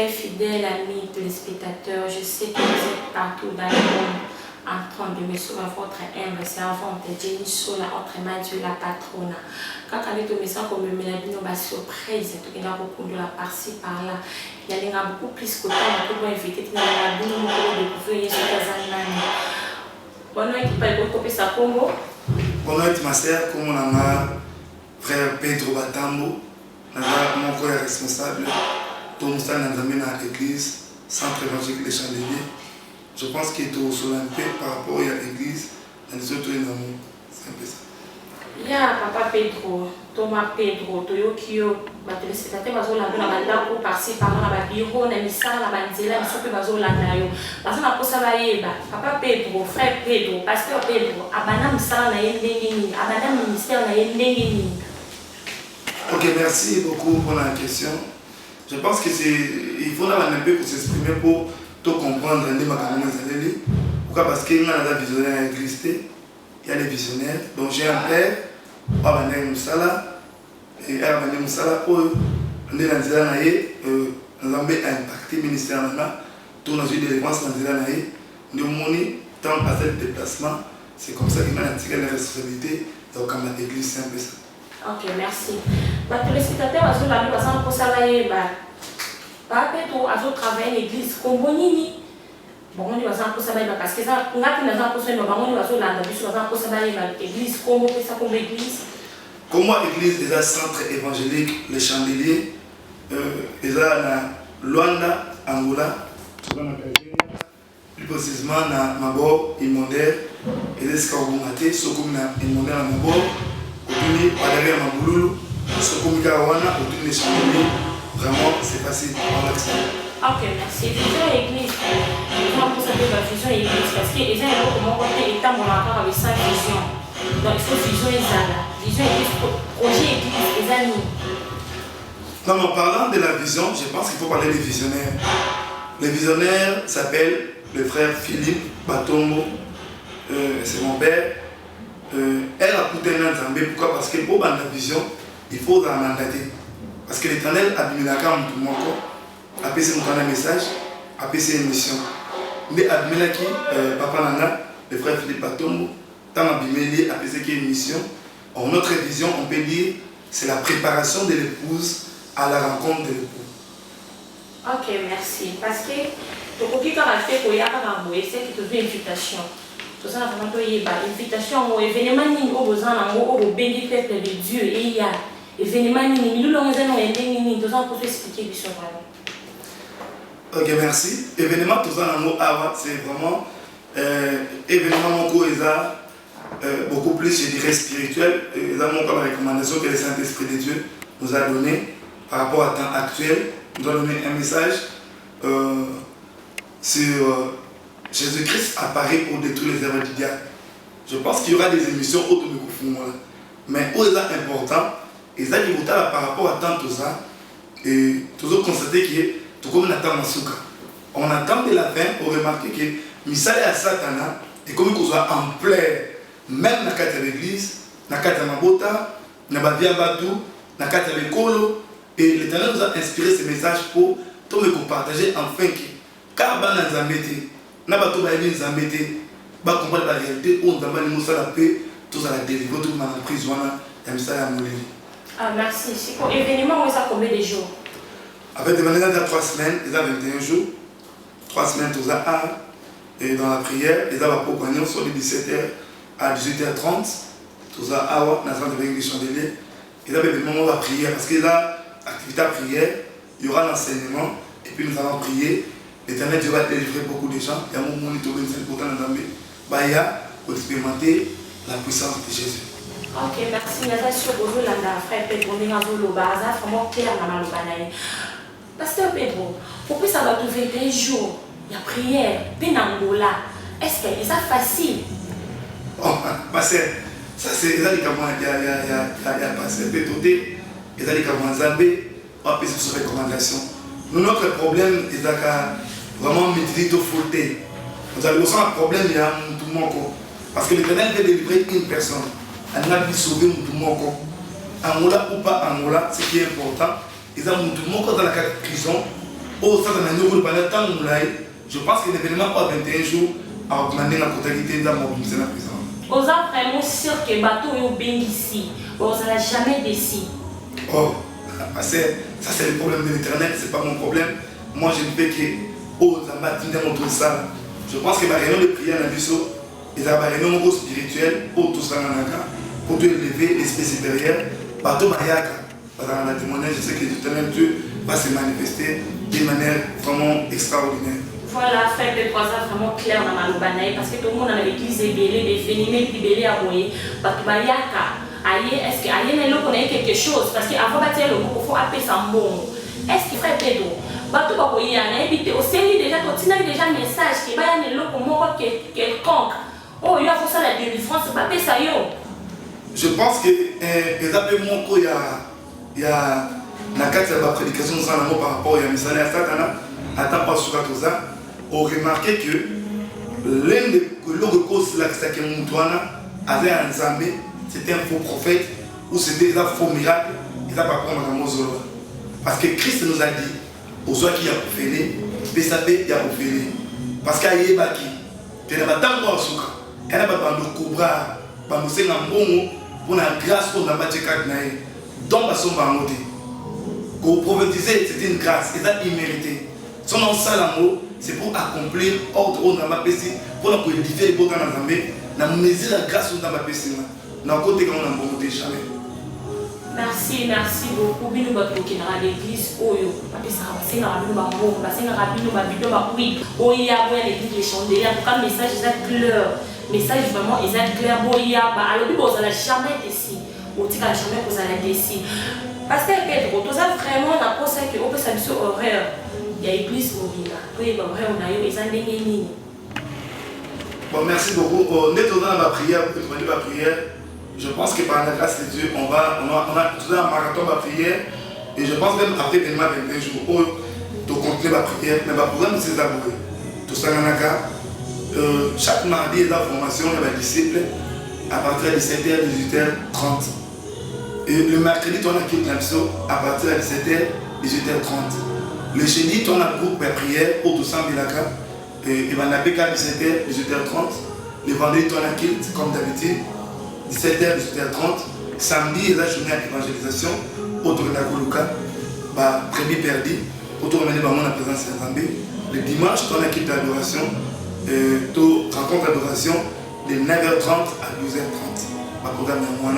Fidèles amis téléspectateurs, je sais que vous êtes partout dans le monde en train de me sauver votre humble servante Jenny Sola, autrement Dieu la patronne. Quand on est au message comme me l'a dit, nous avons surprise, tout est beaucoup de la par-ci par-là. Il y a beaucoup plus que temps pour inviter, nous avons découvrir ce que ça n'a. Bonne nuit, qui parle de ça Congo. Bonne nuit, ma sœur, comme on a frère Pedro Batambo, mon frère responsable. Tout le monde dans l'église, centre évangélique des Chandeliers. Je pense qu'il est au Solampe par rapport à l'église, dans les autres énormes. C'est un peu ça. Il y a Papa Pedro, Thomas Pedro, Toyokio, téléspectateur, Bazolando, la bande par-ci, par-là, la bureau, la missa, la bandela, la soupe, Bazolando. Parce qu'on a posé Papa Pedro, frère Pedro, pasteur Pedro, Abana Missa, la Yendengini, Abana ministère, la Yendengini. Ok, merci beaucoup pour la question. Je pense qu'il faut un peu pour s'exprimer pour tout comprendre pourquoi parce qu'il y a des visionnaires à l'église, il y a des visionnaires. Donc j'ai un père, Abandé Moussala, et Abandé Moussala, où on est dans nous avons impacté le ministère, tout dans une délivrance dans le nous avons tant à ce déplacement, c'est comme ça qu'il a tiré les responsabilités donc comme l'église, c'est un peu ça. Ok, merci. Les téléspectateurs, ils ont travaillé Papa Pedro a travaillé l'église Combonini. Bon, on va travailler parce que ça, on a l'église Combo, ça comme l'église. Comme l'église est un centre évangélique, les Chandeliers, est à Luanda, Angola, plus précisément à Mabor, Immondaire, et les Skarbongaté, Sokoum Immondaire à Mabor. Aujourd'hui, Padre Maboulou, Sokoum Karawana, autour des Chandeliers. Vraiment, c'est facile. Ok, merci. Vision Église. Je vais vous appeler la vision Église parce que les gens comment côté état mon rapport avec 5 visions. Donc il faut vision Ezala. Vision Église, projet Église, les amis. Non, mais en parlant de la vision, je pense qu'il faut parler des visionnaires. Le visionnaire s'appelle le frère Philippe Batombo. C'est mon père. Elle a coûté un Zambé. Pourquoi? Parce que pour la vision, il faut la mandater. Parce que l'Éternel a mis la carte pour moi, a passé un message, a passé une mission. Mais a mis Papa Nana, le frère Philippe Batombo, tant a passé une mission. En notre vision, on peut dire c'est la préparation de l'épouse à la rencontre de l'époux. Ok, merci. Parce que tu peux dire que tu as c'est que tu as une invitation. Tout ça, tu as une invitation, un événement, au béni peuple de Dieu. Et il y a événement, nous l'avons dit, nous avons expliqué sur ok, merci. Événement, tout ça, c'est vraiment événement beaucoup plus, je dirais, spirituel. Nous avons comme recommandation que le Saint-Esprit de Dieu nous a donné par rapport au temps actuel. Nous avons donné un message sur Jésus-Christ apparaît pour détruire les œuvres du diable. Je pense qu'il y aura des émissions autour du gouvernement. Mais où est important, et ça qui vous par rapport à tant tout ça, et toujours constater que tout comme on attend Masuka. On attend de la fin pour remarquer que Misale à Satana, et comme il soit en plein, même dans la carte de l'église, dans la carte de Mabota, dans la Bavia Batou, dans la carte de l'école, et l'Éternel nous a inspiré ce message pour tout le partager enfin que, car on a Zambété, n'a pas tout le Zambété, on comprendre la réalité, on a la paix, tout ça la délivrer, tout le monde en prison, et Misale à Moulé. Ah, merci. C'est pour l'événement, ça combien de jours? Avec des manières de 3 semaines, ils ont 21 jours. 3 semaines, tout ça, et dans la prière, ils ont pour qu'on soit de 17h à 18h30. Tout ça, dans le centre de Chandeliers. Ils ont des moments de prière parce qu'il y a activité à prière, il y aura l'enseignement, et puis nous allons prier. L'Éternel Dieu va délivrer beaucoup de gens. Il y a un moment où nous sommes importants dans le pour expérimenter la puissance de Jésus. Ok, merci. Merci sur vous, frère Pedro, vraiment clair dans le Pasteur Pedro, pourquoi ça va trouver 21 jours, la prière, Penangola, est-ce que c'est facile? Oh, pasteur, ça c'est ça comment il y a pasteur Pedro, il y a comment Zambé, on a fait sur recommandation. Notre problème est vraiment maîtriser tout fauté. Nous avons un problème, il y a un Moko. Parce que l'Éternel veut délivrer une personne. Elle n'a pas sauvé Moko. Angola ou pas Angola, ce qui est important. Ils ont Moko dans la prison. Oh, ça, dans un nouveau temps, je pense que l'événement a 21 jours à demander la totalité de la mobilisation de la prison. Vous êtes vraiment sûr que le bateau est bien ici. Vous n'allez jamais décidé. Oh, ça c'est le problème de l'Éternel, c'est pas mon problème. Moi je ne fais que oh, ça m'a dit dans notre salle. Je pense que ma réunion de prière dans Bissau, ils ont une réunion spirituelle pour tout ça pour te élever l'esprit supérieur. Bateau Mayaka, dans la témoignage, je sais que l'Éternel Dieu va se manifester d'une manière vraiment extraordinaire. Voilà, faire des 3 ans vraiment clair dans ma lobanaï parce que tout le monde dans l'église est belé, des phénomènes qui belé à moyen. Bateau Mayaka, est-ce qu'il y a quelque chose? Parce qu'avant de bâtir le mot, il faut appeler ça bon. Est-ce qu'il ferait Pedro? Bateau Bakoya, on a évité au Seigneur déjà, tu as déjà un message qui va y avoir un quelconque. Oh, il y a ça la délivrance, c'est pas ça. Je pense que, exactement, il y a la prédication par rapport à Missane à Satana, à Tapa Sukatoza, on remarqué que l'un des causes là qui avait un Zambé, c'était un faux prophète ou c'était un faux miracle, il n'a pas pris Madame Mozolo. Parce que Christ nous a dit, aux gens qui ont fait, PSAP, il a fait. Parce qu'il y a Baki, il n'y a pas tant de souka, il n'y a pas de cobra, il n'y a pas de pour la grâce pour la matière donc à son bamoté. Pour prophétiser, c'est une grâce, c'est immérité. Son nom salamo, c'est pour accomplir ordre au Namapesi, pour la édifier les beaux dans la Zambie, la mesure la grâce au Namapesi. N'a côté qu'on a monté jamais. Merci beaucoup. Bino bakoki na l'église oyo. Papesa c'est na rabino ba mo, ba c'est na rabino ba bido ba oui. Oya boya l'église les chandeliers. En tout cas message est clair. Message vraiment est clair boya ba alors vous allez jamais décider. Ou tika jamais vous allez décider. Pasteur Pedro, tout ça vraiment na pour ça que on peut s'habituer au horaire. Il y a église mobile. Oui, ba vrai on a eu les andengeni. Bon, merci beaucoup. On est dans la prière, pour demander la prière. Je pense que par la grâce de Dieu, on a tout un marathon de prière. Et je pense même après l'événement 21 jours, de continuer la prière. Mais le programme, c'est d'abord. Tout ça, chaque mardi, il y a la formation, il y a des disciples à partir de 17h, 18h30. Et le mercredi, on a quitté à partir de 17h, 18h30. Le jeudi, on a un groupe de prière au 200 Bilaka. Et on a PK 17h, 18h30. Le vendredi, on a quitté comme d'habitude. 17h, 18h30, samedi, la journée d'évangélisation, autour de la Goluka, premier perdu, autour de la présence de Zambé. Le dimanche, on a quitté l'adoration, rencontre d'adoration de 9h30 à 12h30. Ma programme est moi.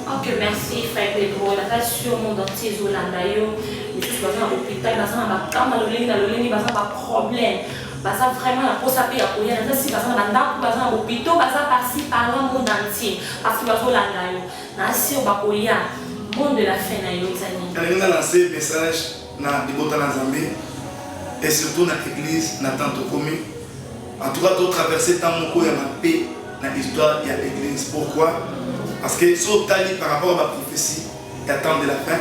Ok, merci frère Pedro. La face sur mon entier, Zolandayo, les choses basées à l'hôpital, basées à un problème. Baza vraiment la pose à payer à courir, si baza banda, baza hôpital, baza par-ci par-là monde entier, parce que baza là na si on va courir, monde de la fin na yo izani. On a lancé un message na Dibota na Zambie et surtout na l'église na tanto commis. En tout cas, d'autres traverser tant mon coup y a ma paix na l'histoire il y a l'église. Pourquoi? Parce que si on t'a dit par rapport à ma prophétie, il y a temps de la fin,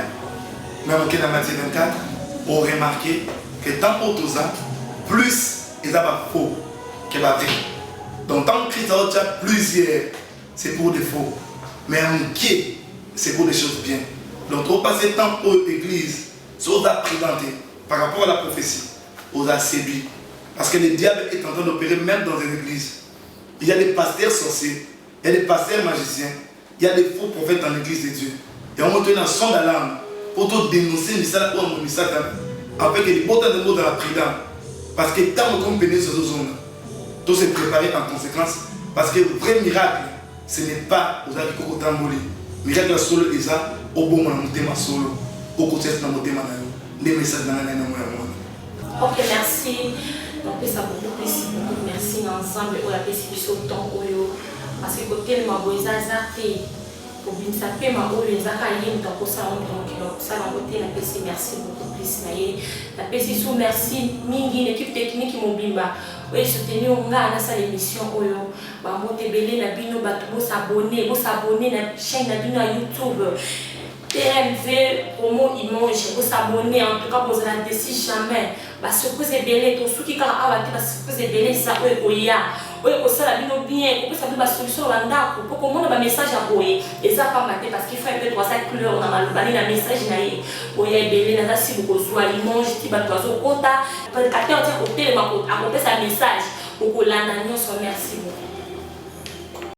même au Matthieu 24, on remarqué que tant pour tout ça, plus ils ont faux que vrai. Donc tant que Christ a plusieurs, c'est pour des faux. Mais un qui, c'est pour des choses bien. Donc on passe temps pour l'église, on a présenté par rapport à la prophétie, on a séduit. Parce que le diable est en train d'opérer même dans les églises. Il y a des pasteurs sorciers, il y a des pasteurs magiciens, il y a des faux prophètes dans l'église de Dieu. Et on monte un son d'alarme pour tout dénoncer le message ou un message avec les mots dans la prière. Parce que tant qu'on pénètre sur cette zone, tout se préparer en conséquence. Parce que le vrai miracle, ce n'est pas aux avis de Tamboli. Le miracle solo est ça, au bon moment de solo, au côté de mon thème, les messages dans la main. Ok, merci. Donc, ça beaucoup plus. Merci ensemble. On a fait ce temps. Parce que côté de ma voix, pour bien saper ma eau les accueillir donc ça on donc ça on côté la PC merci beaucoup plus la PC sous merci mingi l'équipe technique mobimba oui soutenir on a ça l'émission oyo ba monter belé na bino ba tout s'abonner na chaîne na bino YouTube TMV promo image vous s'abonner en tout cas vous allez décider jamais ba surprise belé tout ce qui quand a ba surprise belé ça oyo ya oyo kosala bino bien kopesa bino basolution na ndako mpo komona bamessage ya boye eza pamba te parce qu'il faut peut-être wasa couleur na malobani na message na ye boye ebele naza si bokozwa limonge ti bato bazokota prédicateur ti akotelema akopesa message okolanda nyonso merci beaucoup.